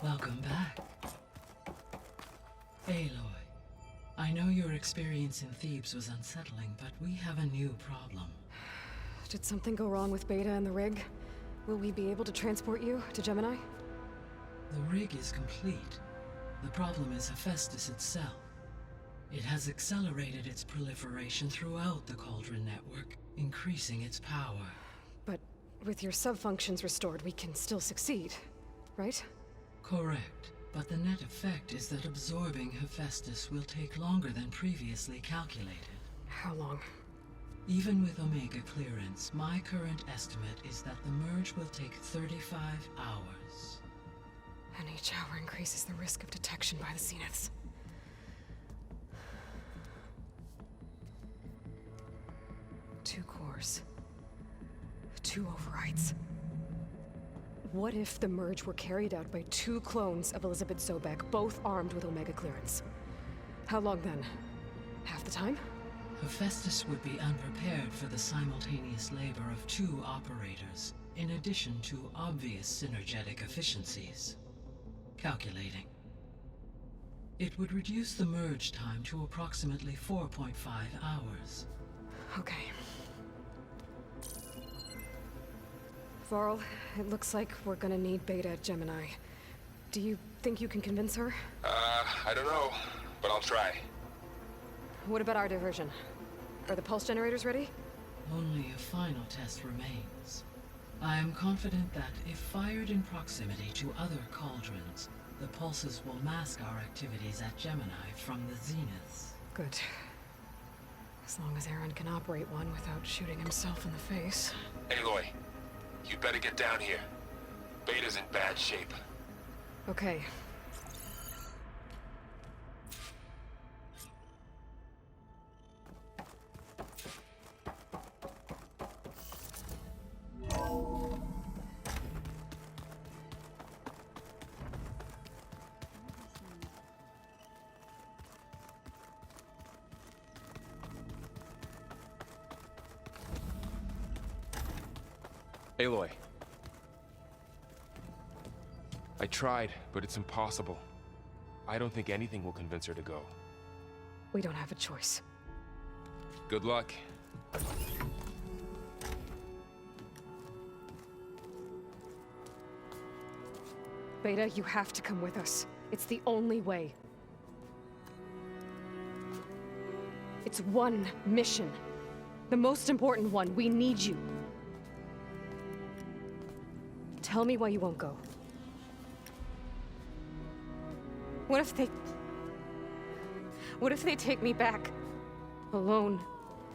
Welcome back. Aloy, I know your experience in Thebes was unsettling, but we have a new problem. Did something go wrong with Beta and the rig? Will we be able to transport you to Gemini? The rig is complete. The problem is Hephaestus itself. It has accelerated its proliferation throughout the Cauldron network, increasing its power. But with your sub-functions restored, we can still succeed, right? Correct, but the net effect is that absorbing Hephaestus will take longer than previously calculated. How long? Even with Omega clearance, my current estimate is that the merge will take 35 hours. And each hour increases the risk of detection by the Zeniths. Two cores. Two overrides. What if the merge were carried out by two clones of Elizabeth Sobek, both armed with Omega clearance? How long then? Half the time? Hephaestus would be unprepared for the simultaneous labor of two operators, in addition to obvious synergetic efficiencies. Calculating. It would reduce the merge time to approximately 4.5 hours. Okay. Varl, it looks like we're gonna need Beta at Gemini. Do you think you can convince her? I don't know, but I'll try. What about our diversion? Are the pulse generators ready? Only a final test remains. I am confident that if fired in proximity to other cauldrons, the pulses will mask our activities at Gemini from the Zeniths. Good. As long as Aaron can operate one without shooting himself in the face. Aloy, you better get down here. Beta's in bad shape. Okay. Aloy. I tried, but it's impossible. I don't think anything will convince her to go. We don't have a choice. Good luck. Beta, you have to come with us. It's the only way. It's one mission. The most important one. We need you. Tell me why you won't go. What if they take me back? Alone,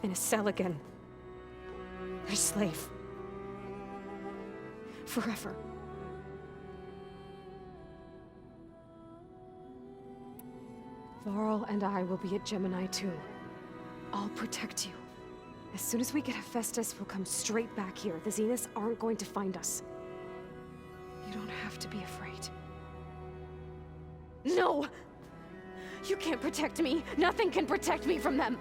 in a cell again. Their slave. Forever. Varl and I will be at Gemini too. I'll protect you. As soon as we get Hephaestus, we'll come straight back here. The Zeniths aren't going to find us. You don't have to be afraid. No! You can't protect me. Nothing can protect me from them.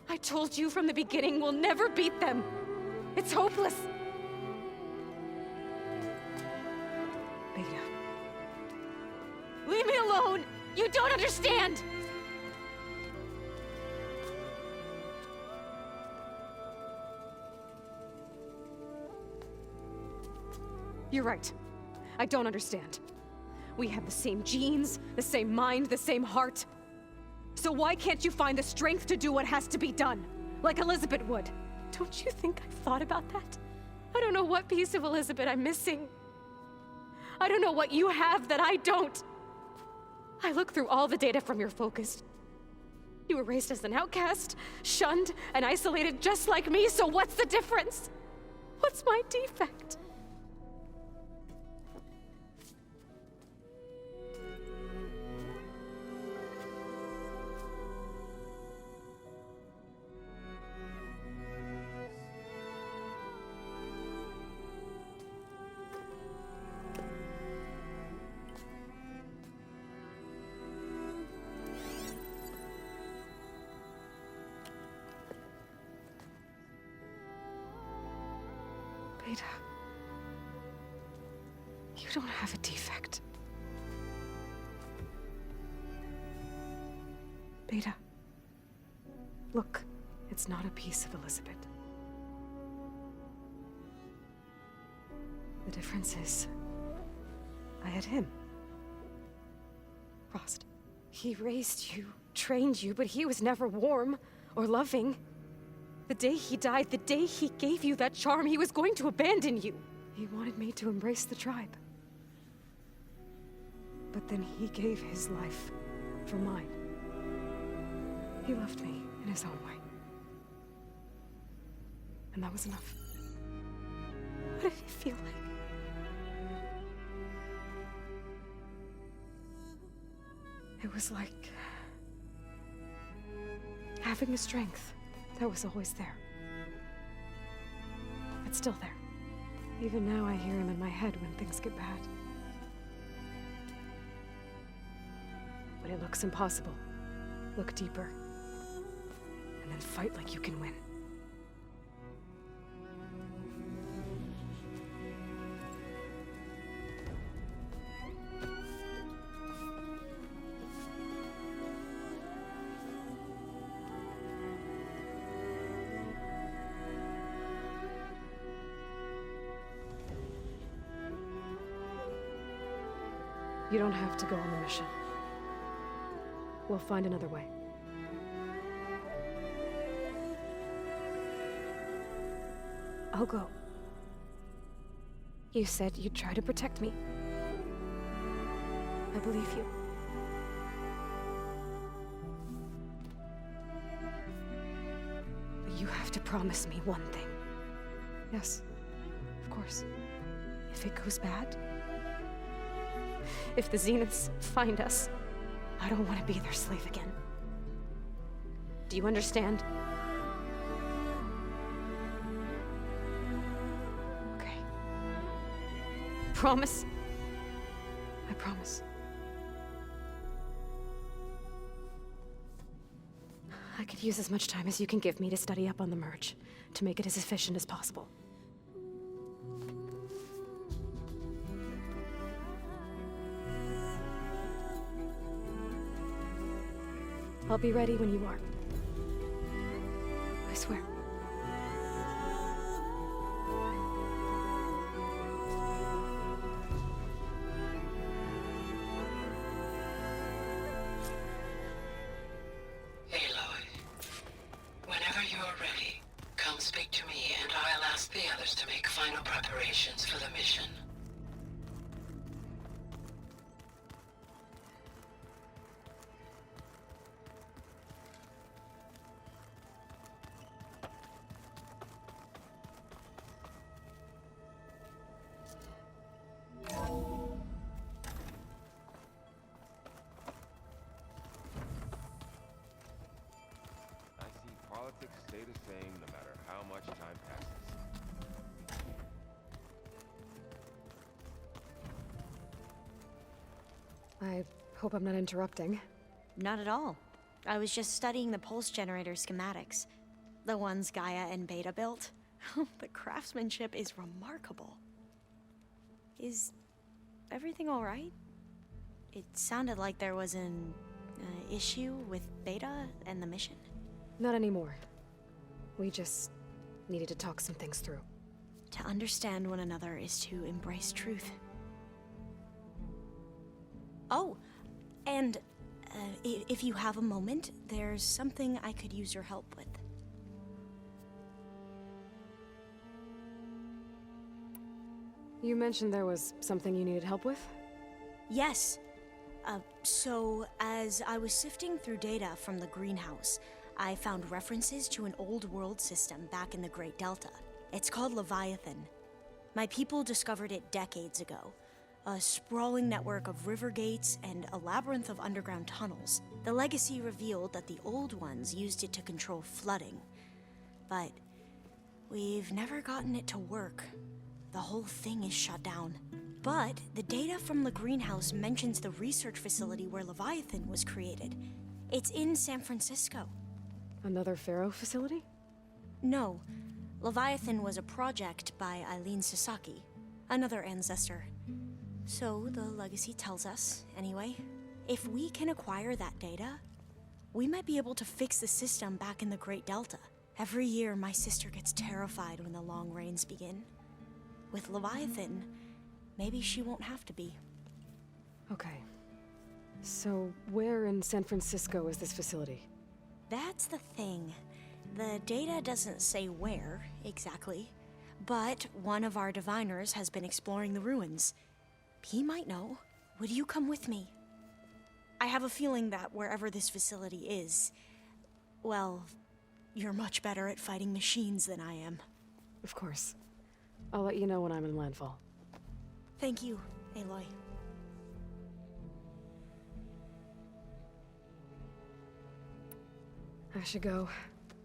I told you from the beginning, we'll never beat them. It's hopeless. Beta. Leave me alone! You don't understand! You're right. I don't understand. We have the same genes, the same mind, the same heart. So why can't you find the strength to do what has to be done? Like Elizabeth would. Don't you think I've thought about that? I don't know what piece of Elizabeth I'm missing. I don't know what you have that I don't. I look through all the data from your focus. You were raised as an outcast, shunned, and isolated just like me, so what's the difference? What's my defect? Beta. You don't have a defect. Beta. Look, it's not a piece of Elizabeth. The difference is, I had him. Frost. He raised you, trained you, but he was never warm or loving. The day he died, the day he gave you that charm, he was going to abandon you. He wanted me to embrace the tribe. But then he gave his life for mine. He loved me in his own way. And that was enough. What did it feel like? It was like having a strength that was always there. It's still there. Even now I hear him in my head when things get bad. When it looks impossible, look deeper. And then fight like you can win. You don't have to go on the mission. We'll find another way. I'll go. You said you'd try to protect me. I believe you. But you have to promise me one thing. Yes, of course. If it goes bad, if the Zeniths find us, I don't want to be their slave again. Do you understand? Okay. Promise? I promise. I could use as much time as you can give me to study up on the merge, to make it as efficient as possible. I'll be ready when you are. I swear. Aloy, whenever you are ready, come speak to me and I'll ask the others to make final preparations for the mission. Politics stay the same no matter how much time passes. I hope I'm not interrupting. Not at all. I was just studying the pulse generator schematics. The ones Gaia and Beta built. The craftsmanship is remarkable. Is everything all right? It sounded like there was an issue with Beta and the mission. Not anymore. We just needed to talk some things through. To understand one another is to embrace truth. Oh, and if you have a moment, there's something I could use your help with. You mentioned there was something you needed help with? Yes. So, as I was sifting through data from the greenhouse, I found references to an old world system back in the Great Delta. It's called Leviathan. My people discovered it decades ago. A sprawling network of river gates and a labyrinth of underground tunnels. The legacy revealed that the old ones used it to control flooding. But we've never gotten it to work. The whole thing is shut down. But the data from the greenhouse mentions the research facility where Leviathan was created. It's in San Francisco. Another Pharaoh facility? No. Leviathan was a project by Eileen Sasaki, another ancestor. So the legacy tells us, anyway. If we can acquire that data, we might be able to fix the system back in the Great Delta. Every year, my sister gets terrified when the long rains begin. With Leviathan, maybe she won't have to be. Okay. So, where in San Francisco is this facility? That's the thing. The data doesn't say where, exactly. But one of our diviners has been exploring the ruins. He might know. Would you come with me? I have a feeling that wherever this facility is, well, you're much better at fighting machines than I am. Of course. I'll let you know when I'm in landfall. Thank you, Aloy. I should go.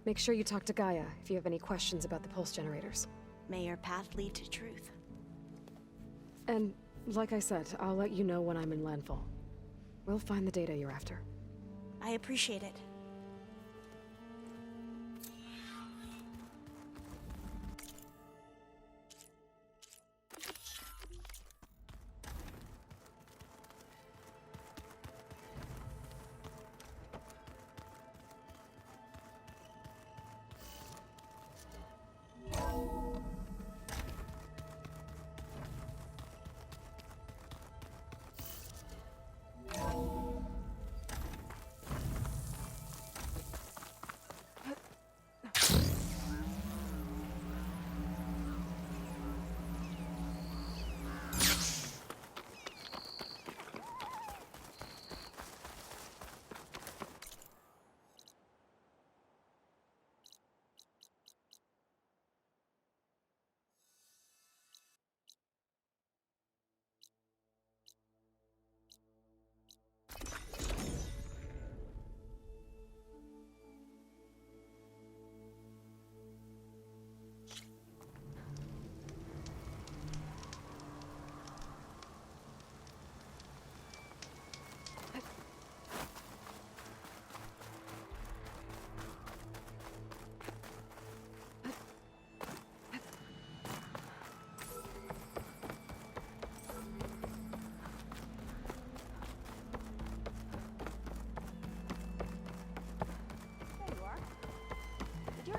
Make sure you talk to Gaia if you have any questions about the pulse generators. May your path lead to truth. And, like I said, I'll let you know when I'm in landfall. We'll find the data you're after. I appreciate it.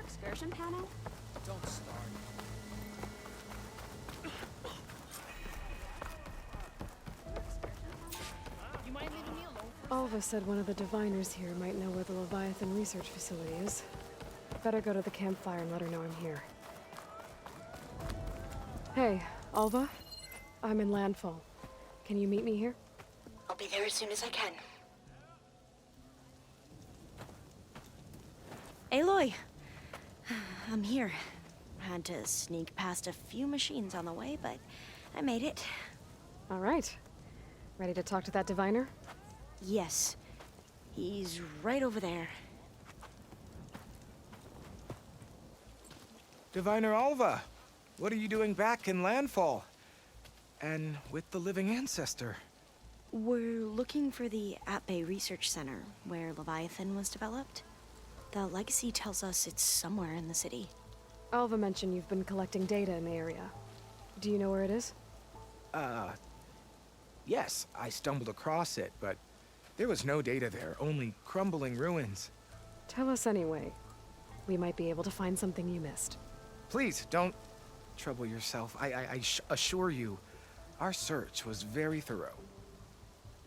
Excursion panel? Don't start. You mind leaving me alone? Alva said one of the diviners here might know where the Leviathan research facility is. Better go to the campfire and let her know I'm here. Hey, Alva? I'm in landfall. Can you meet me here? I'll be there as soon as I can. Aloy! I'm here. Had to sneak past a few machines on the way, but I made it. All right. Ready to talk to that diviner? Yes. He's right over there. Diviner Alva, what are you doing back in landfall? And with the living ancestor? We're looking for the Atbay Research Center, where Leviathan was developed. The legacy tells us it's somewhere in the city. Alva mentioned you've been collecting data in the area. Do you know where it is? Yes, I stumbled across it, but there was no data there, only crumbling ruins. Tell us anyway. We might be able to find something you missed. Please, don't trouble yourself. I assure you, our search was very thorough.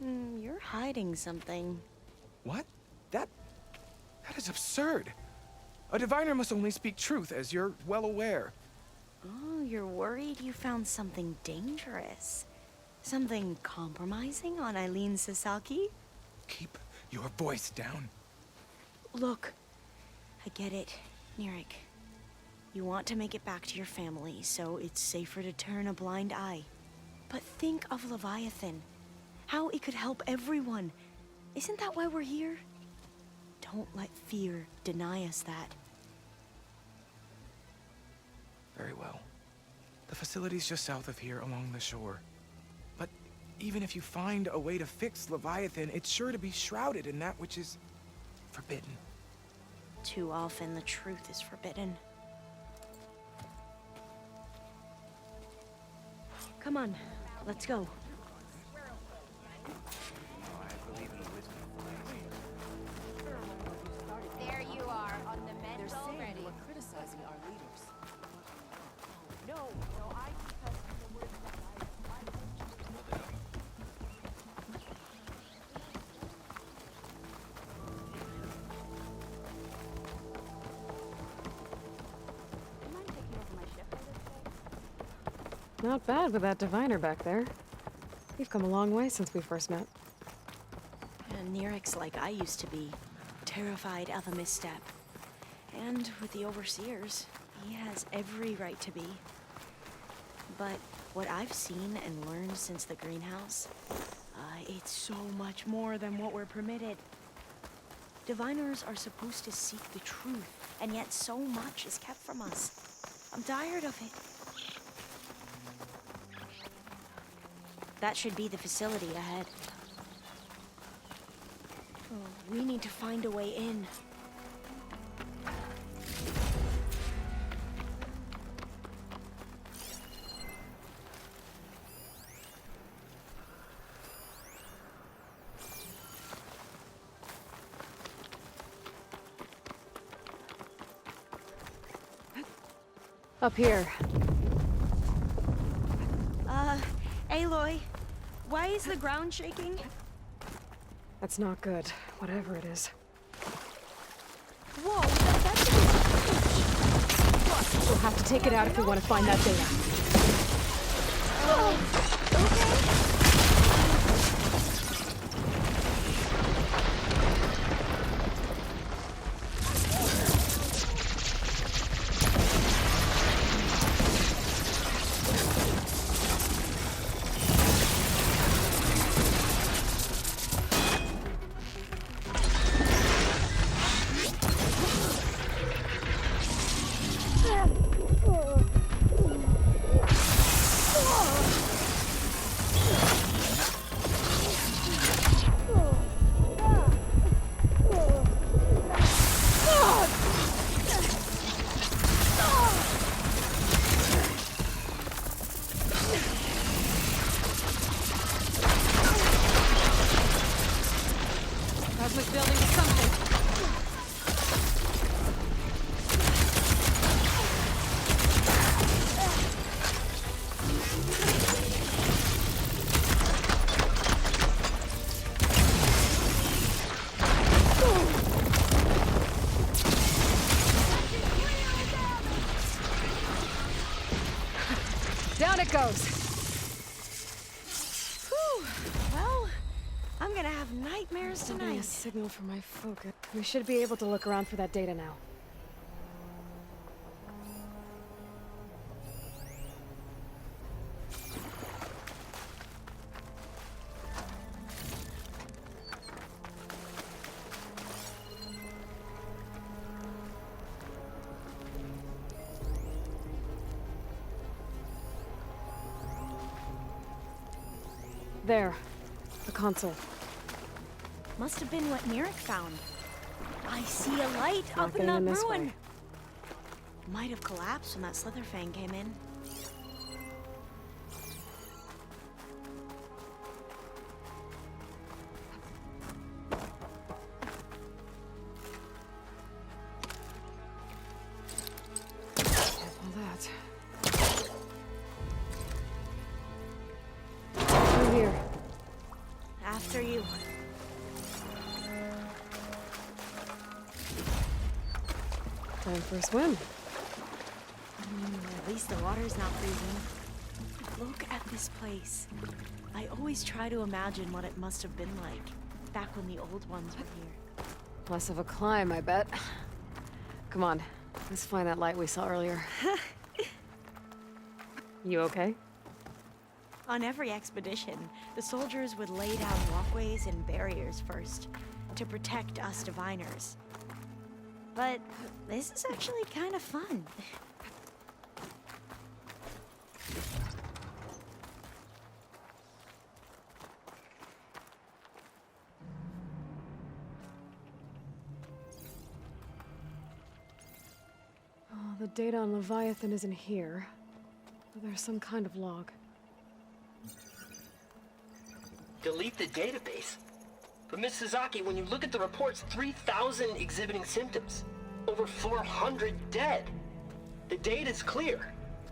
You're hiding something. What? That is absurd. A diviner must only speak truth, as you're well aware. Oh, you're worried you found something dangerous? Something compromising on Eileen Sasaki? Keep your voice down. Look, I get it, Nirik. You want to make it back to your family, so it's safer to turn a blind eye. But think of Leviathan. How it could help everyone. Isn't that why we're here? Don't let fear deny us that. Very well. The facility's just south of here, along the shore. But even if you find a way to fix Leviathan, it's sure to be shrouded in that which is forbidden. Too often the truth is forbidden. Come on, let's go. Not bad with that diviner back there. You've come a long way since we first met. And Nerek's like I used to be, terrified of a misstep. And with the Overseers, he has every right to be. But what I've seen and learned since the greenhouse, it's so much more than what we're permitted. Diviners are supposed to seek the truth, and yet so much is kept from us. I'm tired of it. That should be the facility ahead. Oh, we need to find a way in. Up here. Aloy, why is the ground shaking? That's not good, whatever it is. Whoa, that's huge. We'll have to take it out if we want to find that data. Okay. Cosmic building is something. Down it goes. Whew. Well, I'm gonna have nightmares Sending a tonight. signal for my focus. We should be able to look around for that data now. There. The console. Must have been what Nerek found. I see a light Not up in getting that in this ruin. way. Might have collapsed when that Slitherfang came in. All that. Through here. After you. Time for a swim. At least the water's not freezing. Look at this place. I always try to imagine what it must have been like back when the old ones were here. Less of a climb, I bet. Come on, let's find that light we saw earlier. You okay? On every expedition, the soldiers would lay down walkways and barriers first to protect us diviners. But this is actually kind of fun. Oh, the data on Leviathan isn't here. But there's some kind of log. Delete the database. But Miss Sasaki, when you look at the reports, 3,000 exhibiting symptoms. Over 400 dead. The data's clear.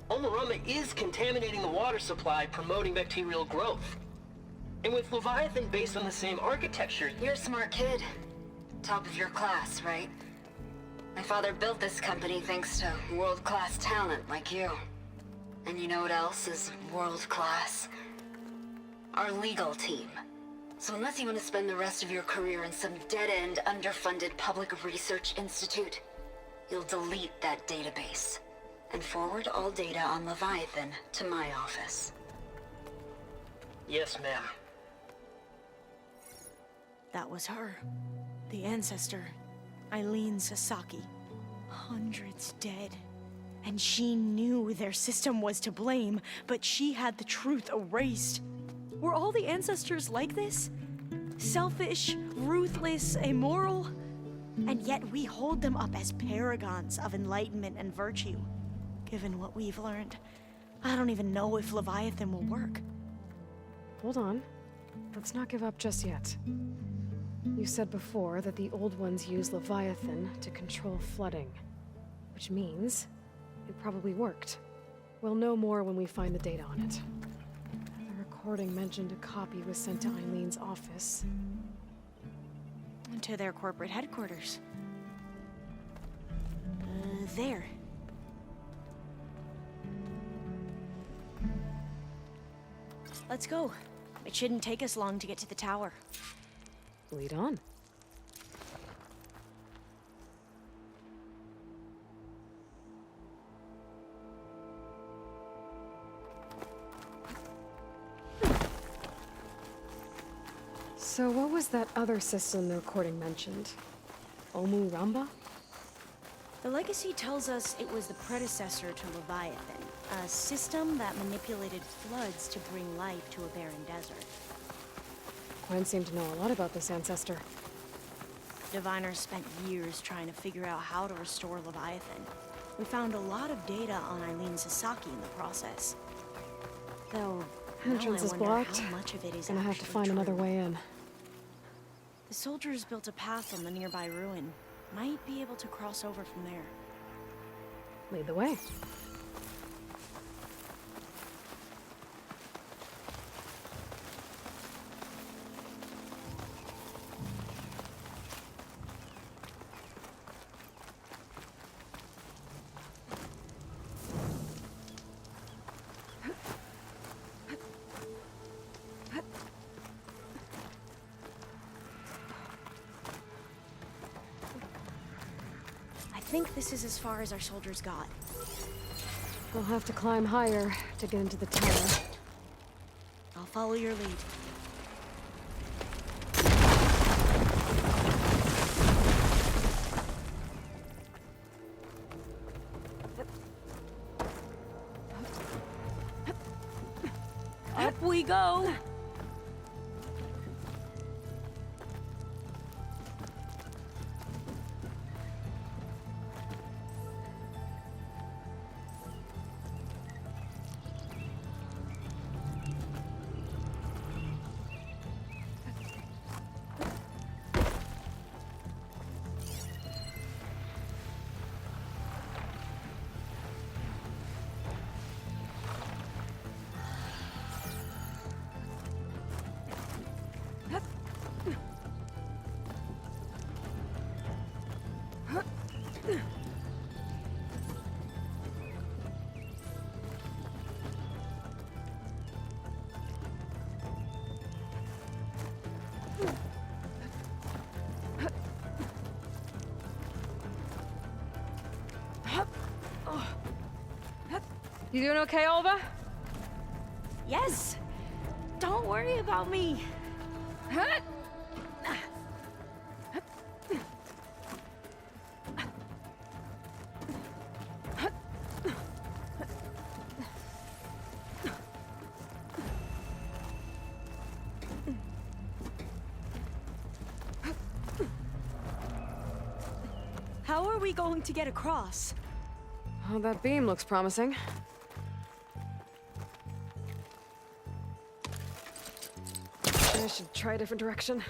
Omarama is contaminating the water supply, promoting bacterial growth. And with Leviathan based on the same architecture... You're a smart kid. Top of your class, right? My father built this company thanks to world-class talent like you. And you know what else is world class? Our legal team. So unless you want to spend the rest of your career in some dead-end, underfunded public research institute, you'll delete that database and forward all data on Leviathan to my office. Yes, ma'am. That was her. The ancestor, Eileen Sasaki. Hundreds dead. And she knew their system was to blame, but she had the truth erased. Were all the ancestors like this? Selfish, ruthless, immoral? And yet we hold them up as paragons of enlightenment and virtue. Given what we've learned, I don't even know if Leviathan will work. Hold on. Let's not give up just yet. You said before that the old ones use Leviathan to control flooding. Which means it probably worked. We'll know more when we find the data on it. The recording mentioned a copy was sent to Eileen's office. To their corporate headquarters. There. Let's go. It shouldn't take us long to get to the tower. Lead on. So what was that other system the recording mentioned? Omu Ramba? The legacy tells us it was the predecessor to Leviathan, a system that manipulated floods to bring life to a barren desert. Gwen seemed to know a lot about this ancestor. Diviners spent years trying to figure out how to restore Leviathan. We found a lot of data on Eileen Sasaki in the process. Though, Entrance is now I wonder blocked. how much of it is Gonna have to actually find another true. way in. The soldiers built a path on the nearby ruin. Might be able to cross over from there. Lead the way. I think this is as far as our soldiers got. We'll have to climb higher to get into the tower. I'll follow your lead. Up we go! You doing okay, Alva? Yes! Don't worry about me! How are we going to get across? Oh, that beam looks promising. I should try a different direction.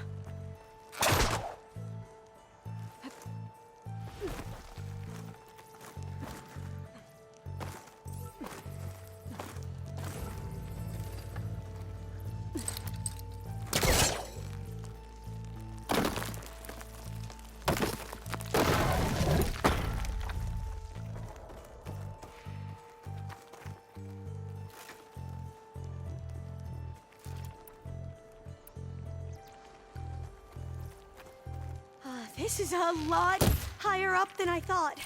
This is a lot higher up than I thought.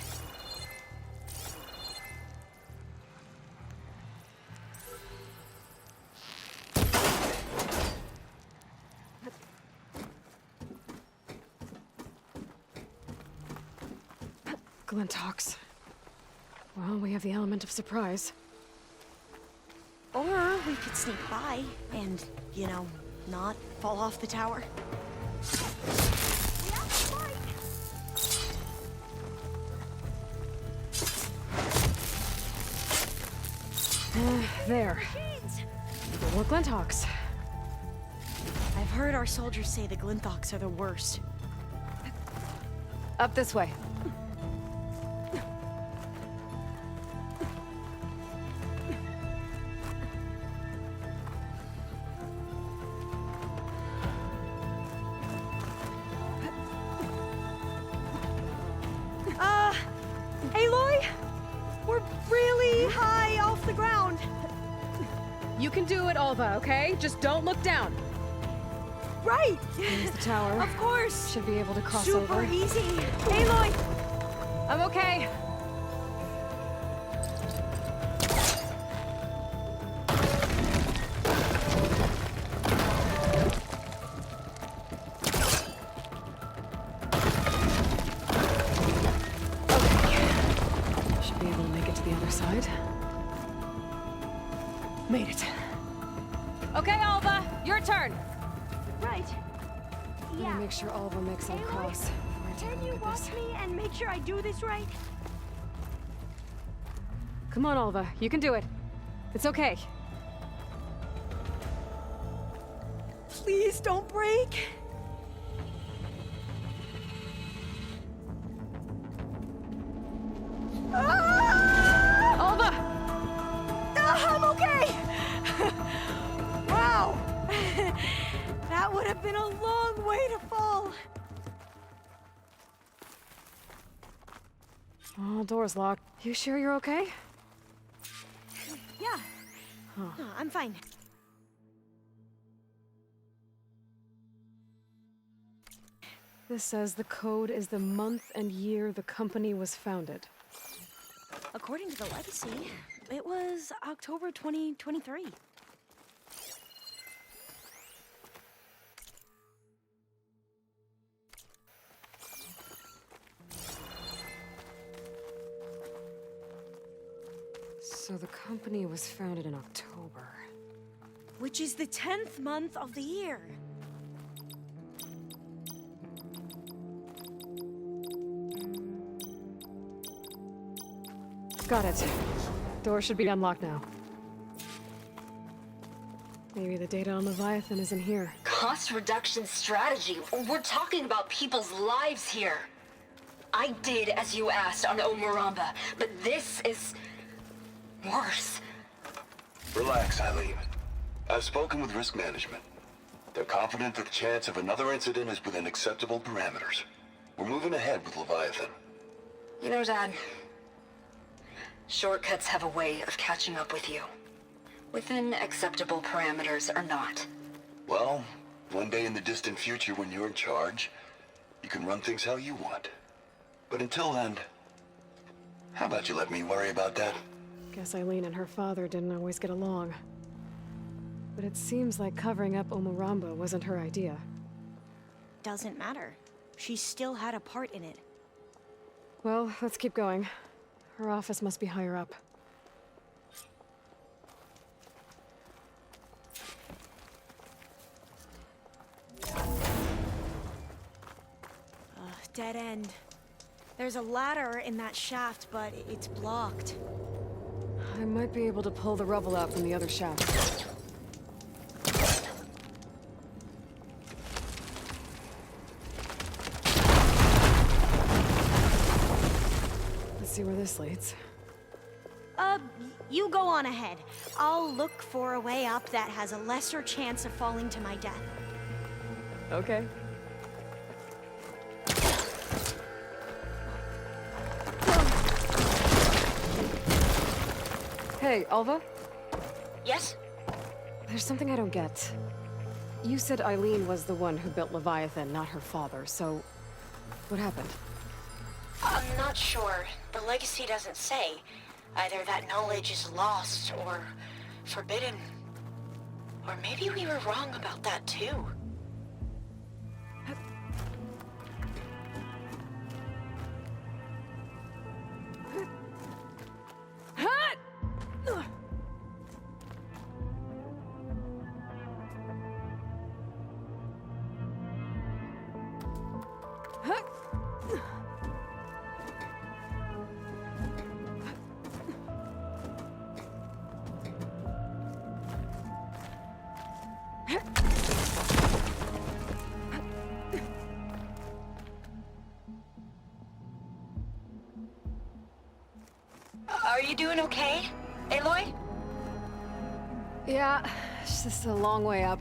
Glintox. Well, we have the element of surprise. Or we could sneak by and, you know, not fall off the tower. There. No more Glintox. I've heard our soldiers say the Glinthox are the worst. Up this way. Aloy? We're really high off the ground. You can do it, Alva, okay? Just don't look down. Right! There's the tower. Of course! Should be able to cross Super over. easy. Aloy! I'm okay. Should be able to make it to the other side. Made it. Okay, Alva, your turn. Right. I'm Yeah. gonna make sure Alva makes it Aloy, across. before I take Can a you look at watch this. me and make sure I do this right? Come on, Alva, you can do it. It's okay. Please don't break. Alva! I'm okay! Wow! That would have been a long way to fall. Oh, door's locked. You sure you're okay? Yeah. No, I'm fine. This says the code is the month and year the company was founded. According to the legacy, it was October 2023. So the company was founded in October. Which is the 10th month of the year. Got it. Door should be unlocked now. Maybe the data on Leviathan is in here. Cost reduction strategy. We're talking about people's lives here. I did as you asked on Omuramba, but this is worse. Relax, Eileen. I've spoken with risk management. They're confident that the chance of another incident is within acceptable parameters. We're moving ahead with Leviathan. You know, Dad, shortcuts have a way of catching up with you. Within acceptable parameters or not. Well, one day in the distant future when you're in charge, you can run things how you want. But until then, how about you let me worry about that? Guess Eileen and her father didn't always get along. But it seems like covering up Omuramba wasn't her idea. Doesn't matter. She still had a part in it. Well, let's keep going. Her office must be higher up. Dead end. There's a ladder in that shaft, but it's blocked. I might be able to pull the rubble out from the other shaft. Let's see where this leads. You go on ahead. I'll look for a way up that has a lesser chance of falling to my death. Okay. Hey, Alva? Yes? There's something I don't get. You said Eileen was the one who built Leviathan, not her father, so What happened? I'm not sure. The legacy doesn't say. Either that knowledge is lost or forbidden. Or maybe we were wrong about that too. Are you doing okay, Aloy? Yeah, it's just a long way up.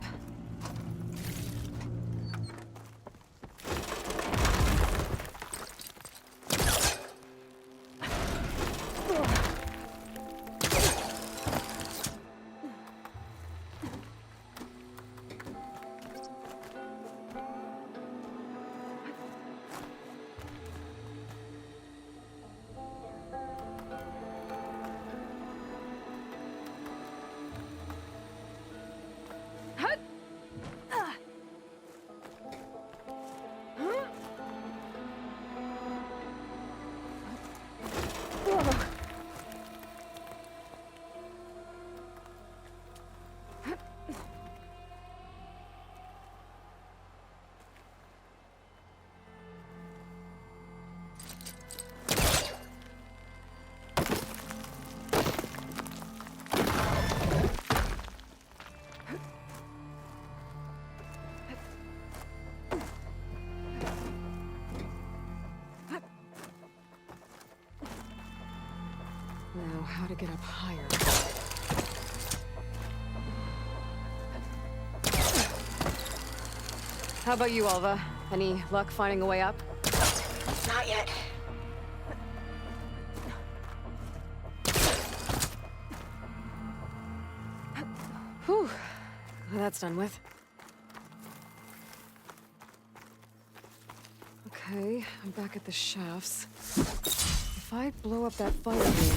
Now, how to get up higher? How about you, Alva? Any luck finding a way up? Not yet. Whew. Well, that's done with. Okay, I'm back at the shafts. If I blow up that fire beam,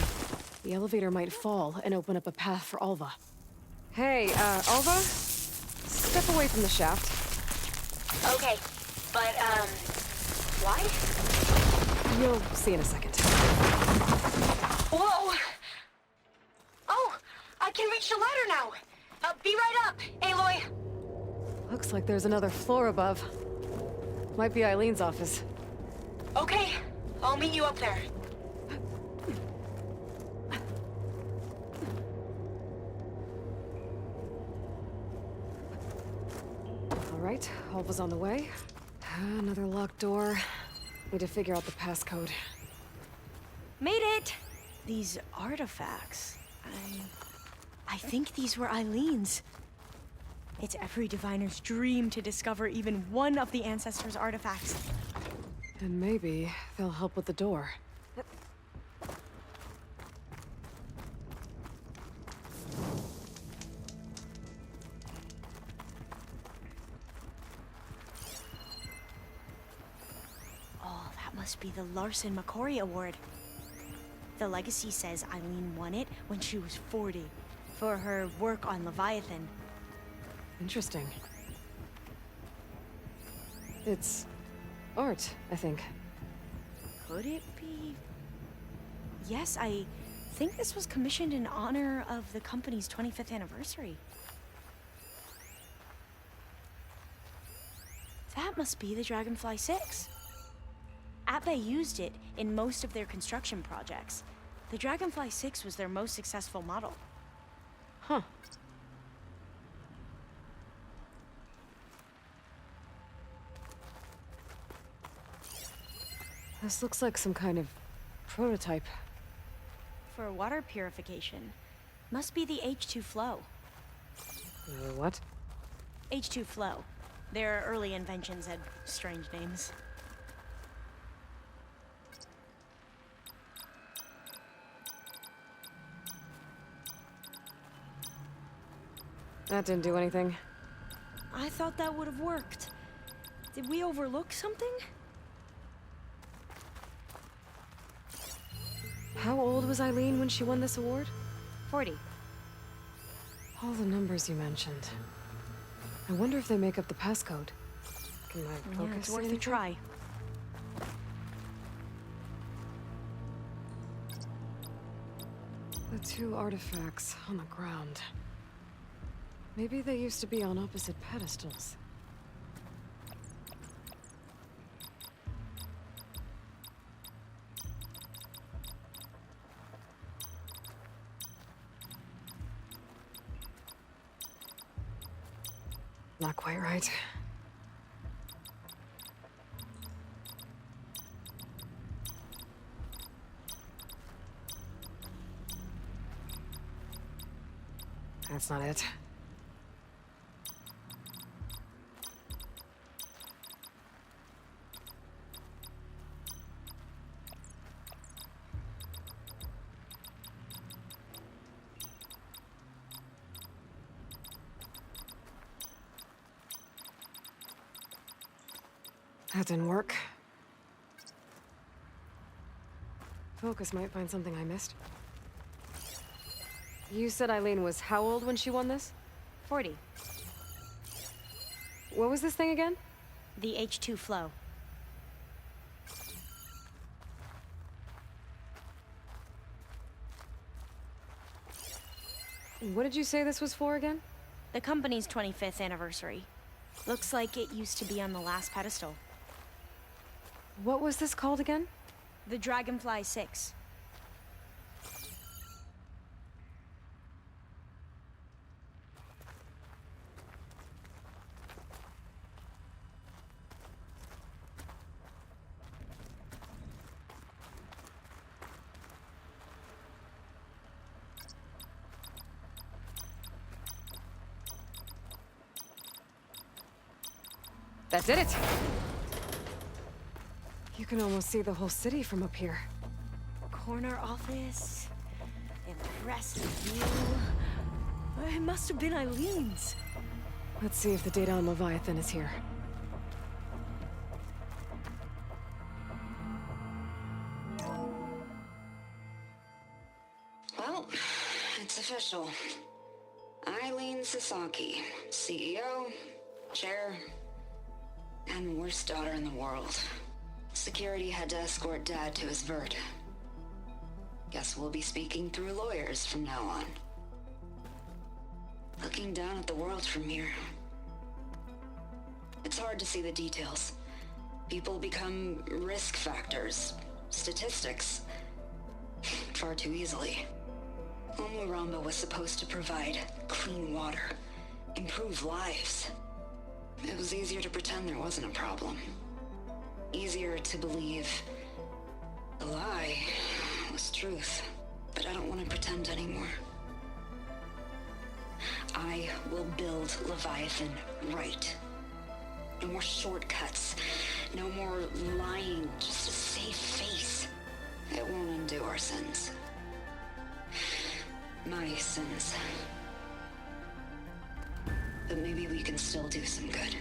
the elevator might fall and open up a path for Alva. Hey, Alva? Step away from the shaft. Okay, but, why? You'll see in a second. Whoa! Oh, I can reach the ladder now! Be right up, Aloy! Looks like there's another floor above. Might be Eileen's office. Okay, I'll meet you up there. All right, Alva's on the way. Another locked door. Need to figure out the passcode. Made it! These artifacts, I think these were Eileen's. It's every diviner's dream to discover even one of the ancestors' artifacts. And maybe they'll help with the door. Oh, that must be the Larson McCory Award. The legacy says Eileen won it when she was 40 for her work on Leviathan. Interesting. It's art, I think. Could it be? Yes, I think this was commissioned in honor of the company's 25th anniversary. That must be the Dragonfly 6. Atbay used it in most of their construction projects. The Dragonfly 6 was their most successful model. Huh. This looks like some kind of prototype. For water purification. Must be the H2 flow. What? H2 flow. Their early inventions had strange names. That didn't do anything. I thought that would have worked. Did we overlook something? was Eileen when she won this award? 40. All the numbers you mentioned. I wonder if they make up the passcode. Can my focus Yeah, it's say worth a anything? try. The two artifacts on the ground. Maybe they used to be on opposite pedestals. Not quite right. That's not it. That didn't work. Focus might find something I missed. You said Eileen was how old when she won this? 40. What was this thing again? The H2 flow. What did you say this was for again? The company's 25th anniversary. Looks like it used to be on the last pedestal. What was this called again? The Dragonfly 6. That did it! You can almost see the whole city from up here. Corner office. Impressive view. It must have been Eileen's. Let's see if the data on Leviathan is here. Well, it's official. Eileen Sasaki, CEO, chair, and worst daughter in the world. Security had to escort Dad to his vert. Guess we'll be speaking through lawyers from now on. Looking down at the world from here. It's hard to see the details. People become risk factors, statistics, far too easily. Omuramba was supposed to provide clean water, improve lives. It was easier to pretend there wasn't a problem. Easier to believe the lie was truth. But I don't want to pretend anymore. I will build Leviathan right. No more shortcuts. No more lying just to save face. It won't undo our sins. My sins. But maybe we can still do some good.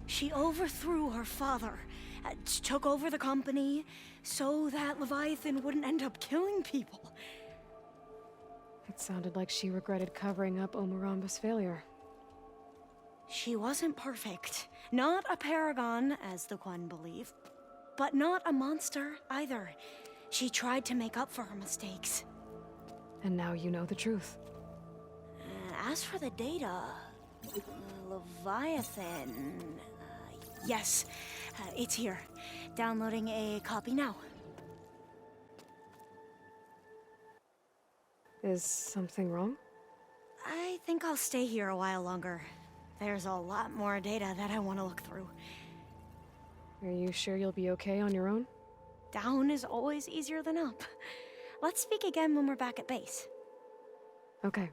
She overthrew her father, took over the company, so that Leviathan wouldn't end up killing people. It sounded like she regretted covering up Omuramba's failure. She wasn't perfect. Not a paragon, as the Quan believe. But not a monster, either. She tried to make up for her mistakes. And now you know the truth. As for the data... Leviathan... yes, it's here. Downloading a copy now. Is something wrong? I think I'll stay here a while longer. There's a lot more data that I want to look through. Are you sure you'll be okay on your own? Down is always easier than up. Let's speak again when we're back at base. Okay.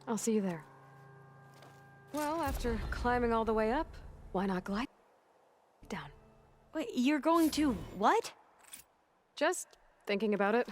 I'll see you there. Well, after climbing all the way up, why not glide down? Wait, you're going to what? Just thinking about it.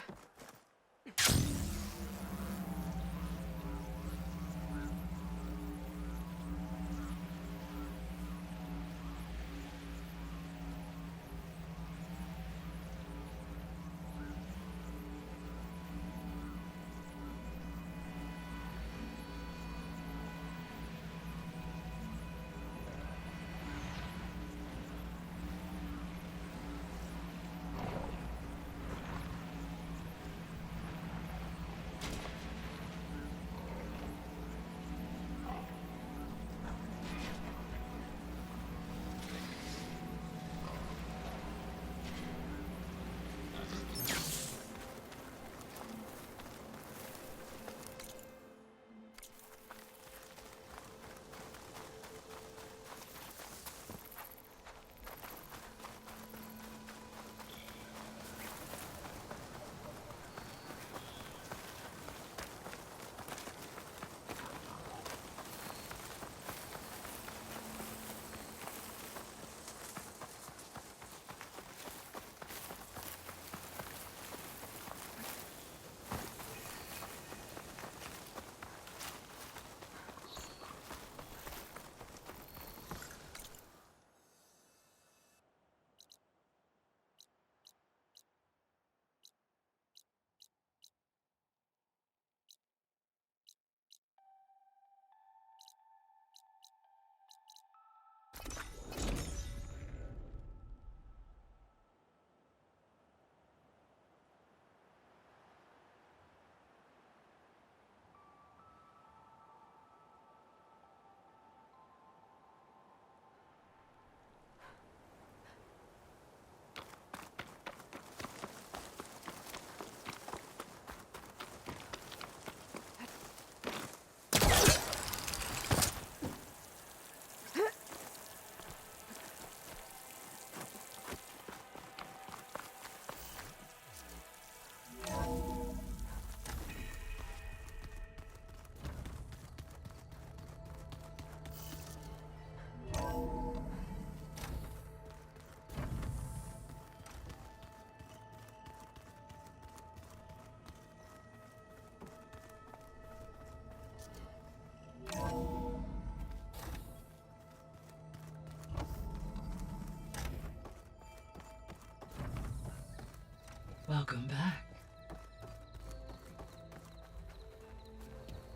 Welcome back.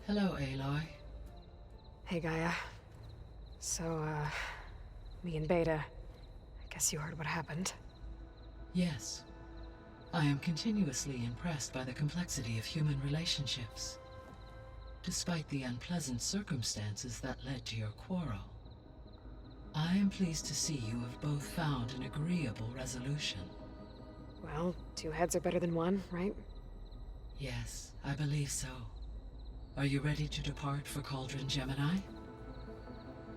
Hello, Aloy. Hey, Gaia. So, me and Beta, I guess you heard what happened. Yes. I am continuously impressed by the complexity of human relationships. Despite the unpleasant circumstances that led to your quarrel, I am pleased to see you have both found an agreeable resolution. Well, two heads are better than one, right? Yes, I believe so. Are you ready to depart for Cauldron Gemini?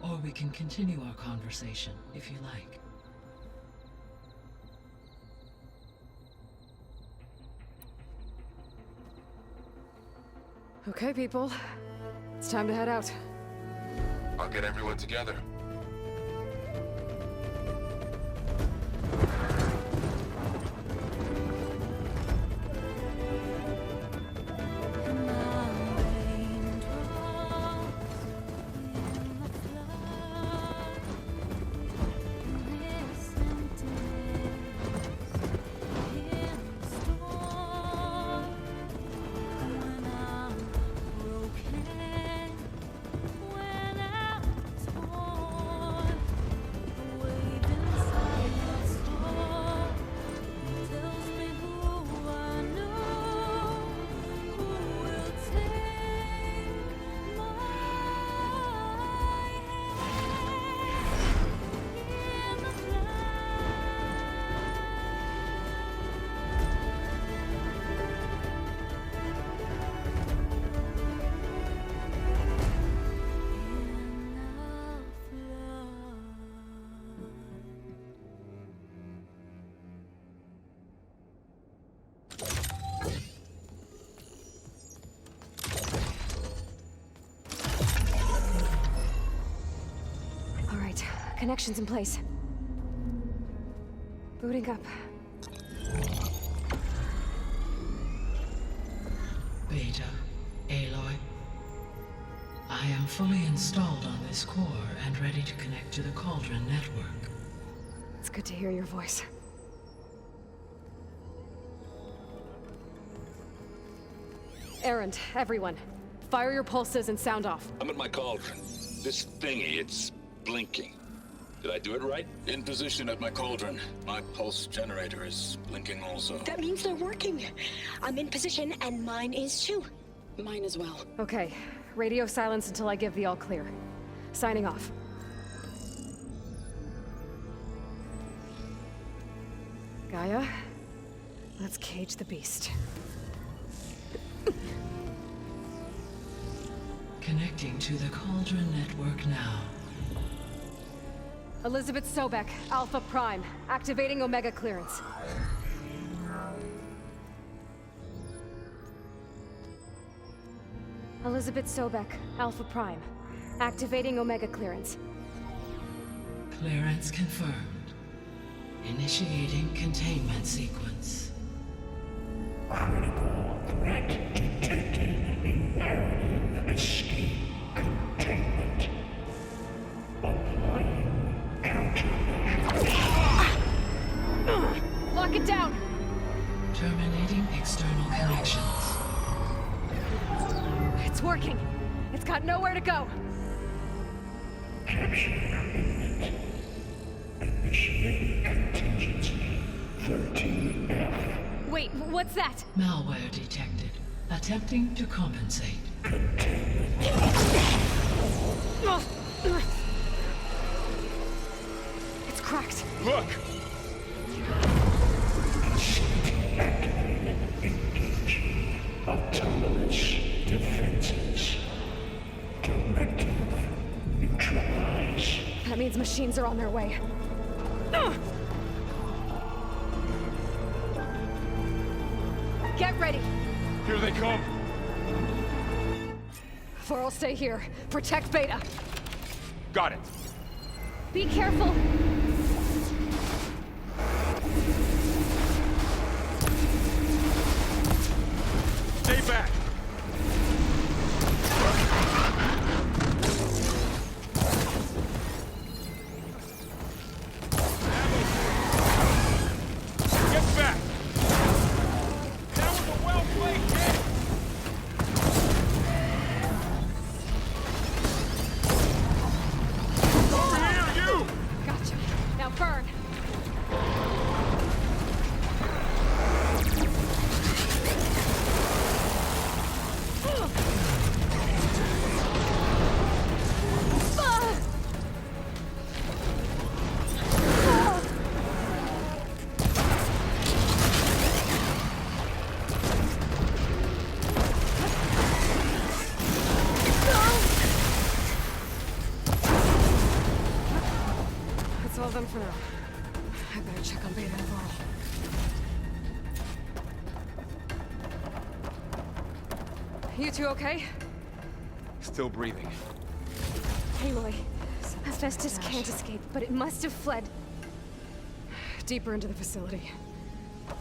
Or we can continue our conversation, if you like. Okay, people. It's time to head out. I'll get everyone together. Connections in place. Booting up. Beta, Aloy. I am fully installed on this core and ready to connect to the Cauldron network. It's good to hear your voice. Errand, everyone. Fire your pulses and sound off. I'm at my cauldron. This thingy, it's blinking. Did I do it right? In position at my cauldron. My pulse generator is blinking also. That means they're working. I'm in position, and mine is too. Mine as well. Okay. Radio silence until I give the all clear. Signing off. Gaia, let's cage the beast. Connecting to the Cauldron network now. Elizabeth Sobek, Alpha Prime, activating Omega clearance. Elizabeth Sobek, Alpha Prime, activating Omega clearance. Clearance confirmed. Initiating containment sequence. Critical threat detected. Imperative escape containment. Applying countermeasures. Lock it down! Terminating external connections. It's working. It's got nowhere to go. Capture imminent. Initiating contingency 13F. Wait, what's that? Malware detected. Attempting to compensate. It's cracked. Look! Activated. Engaging autonomous defenses. Directive neutralize. That means machines are on their way. Get ready! Here they come! For'll stay here. Protect Beta. Got it! Be careful! Stay back! Get back! That's all of them for now. I better check on Beta and Varl. You two okay? Still breathing. Aloy, Hephaestus can't escape, but it must have fled deeper into the facility.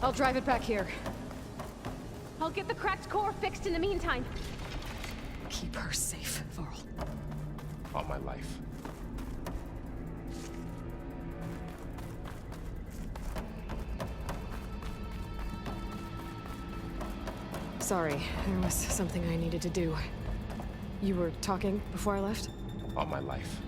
I'll drive it back here. I'll get the cracked core fixed in the meantime. Keep her safe, Varl. On my life. Sorry, there was something I needed to do. You were talking before I left? On my life.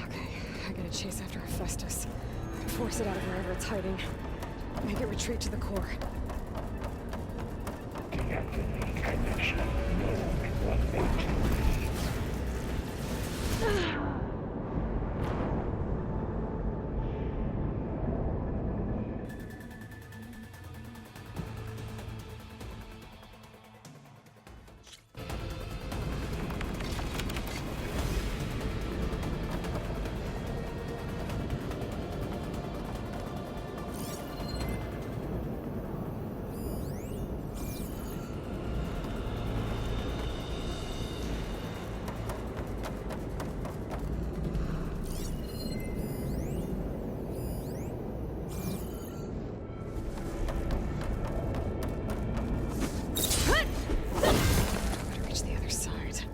Okay, I gotta chase after Hephaestus. Force it out of wherever it's hiding. Make it retreat to the core. Deactivate connection. Node 183. Better reach the other side.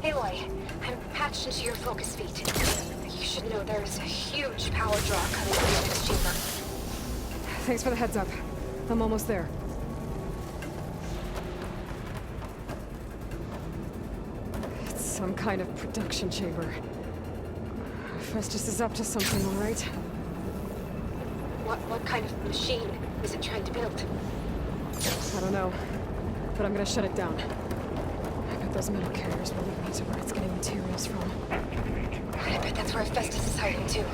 Aloy, I'm patched into your focus feed. You should know there's a huge power draw coming from the next chamber. Thanks for the heads up. I'm almost there. It's some kind of production chamber. Hephaestus is up to something, all right? What kind of machine is it trying to build? I don't know, but I'm gonna shut it down. I bet those metal carriers will lead me to where it's getting materials from. I bet that's where Hephaestus is hiding too.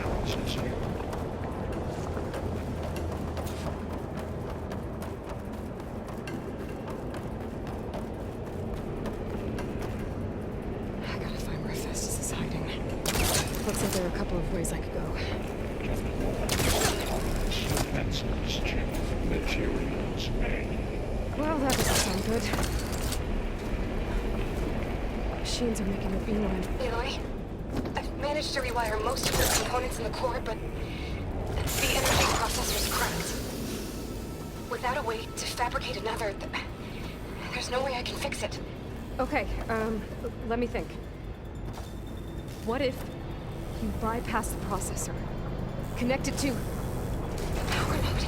I gotta find where Hephaestus is hiding. Looks like there are a couple of ways I could go. Defenses check. Materials made. Well, that doesn't sound good. Machines are making a beeline. Aloy, I've managed to rewire most of the components in the core, but the energy processor's cracked. Without a way to fabricate another, there's no way I can fix it. Okay, let me think. What if you bypass the processor? Connect it to... Power node.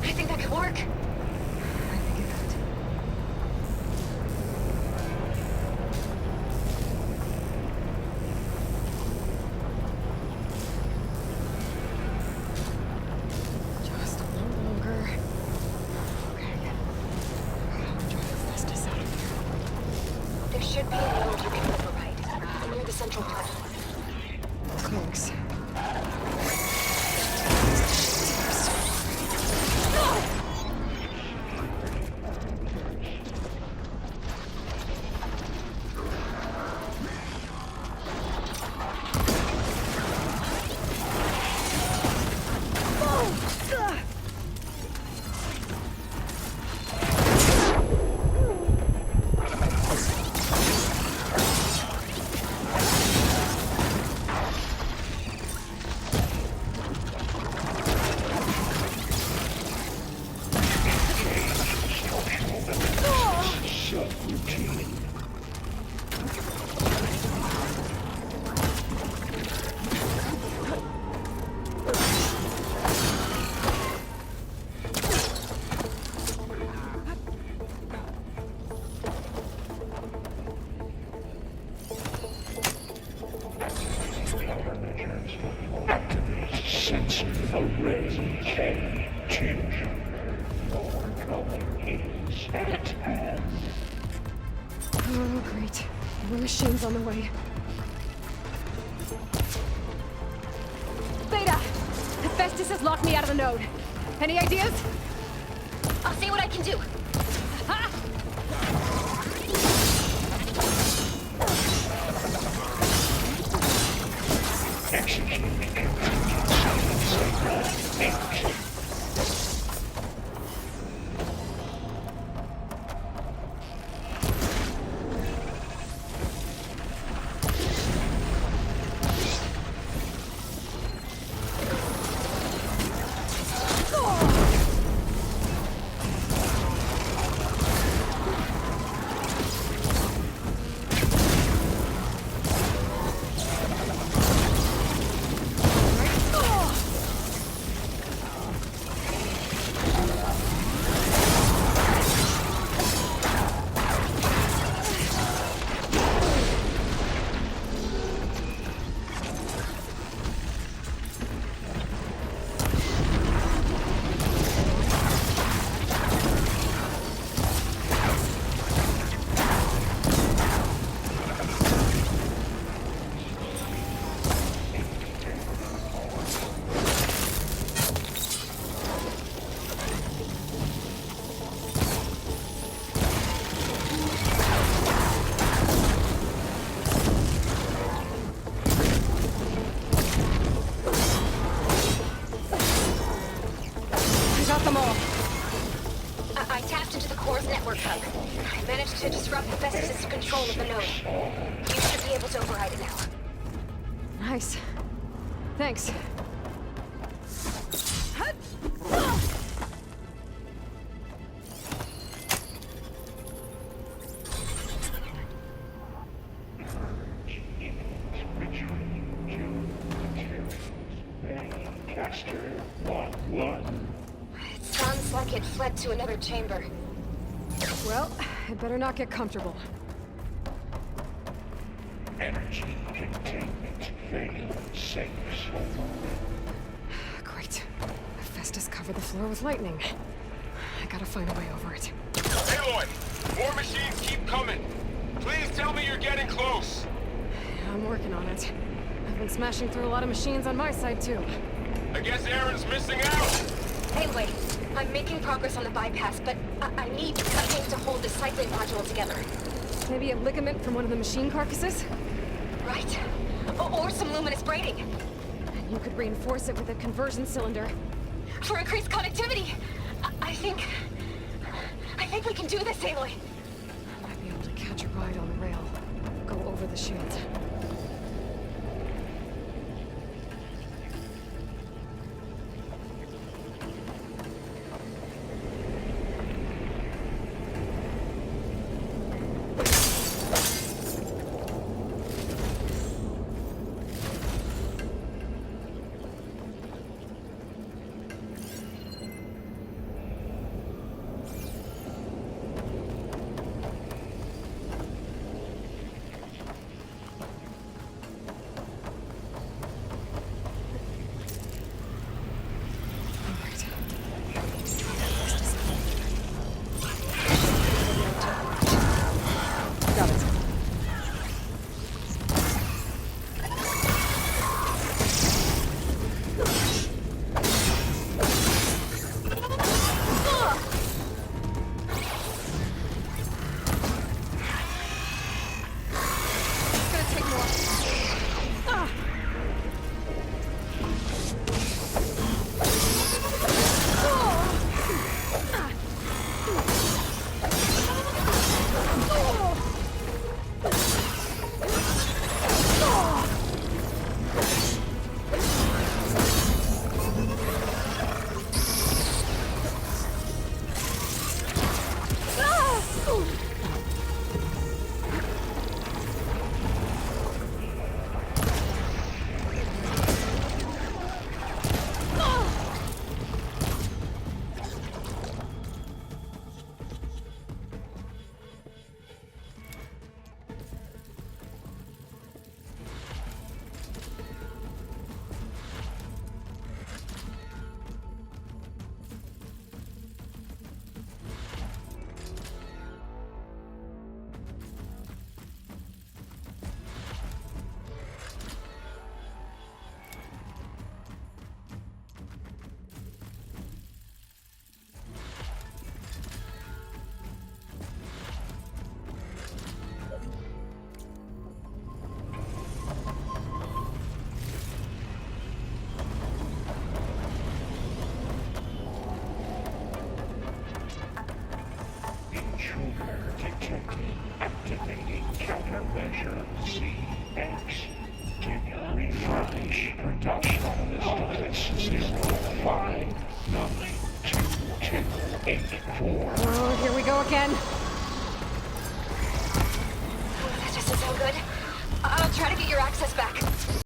I think that could work. I think it could. Just a little longer. Okay. I'll drive Hephaestus out of here. There should be a node you can override, near the central platform. Thanks. parameters. Activate sensor array K2. Your going is at hand. Oh, great. More machines on the way. Beta! Hephaestus has locked me out of the node. Any ideas? I'll see what I can do. Ha! Execute contingency signal 8. I tapped into the core's network hub. I managed to disrupt Hephaestus' control of the node. You should be able to override it now. Nice. Thanks. It sounds like it fled to another chamber. Well, I'd better not get comfortable. Energy containment failed safe. Great. Hephaestus covered the floor with lightning. I gotta find a way over it. Aloy! More machines keep coming! Please tell me you're getting close! I'm working on it. I've been smashing through a lot of machines on my side, too. I guess Aaron's missing out! Anyway, I'm making progress on the bypass, but I need something to hold the cycling module together. Maybe a ligament from one of the machine carcasses? Right. Or some luminous braiding. And you could reinforce it with a conversion cylinder. For increased connectivity! I think we can do this, Aloy. I might be able to catch a ride on the rail. Go over the shield. Production is 05928284. Oh, here we go again. That just doesn't sound good. I'll try to get your access back.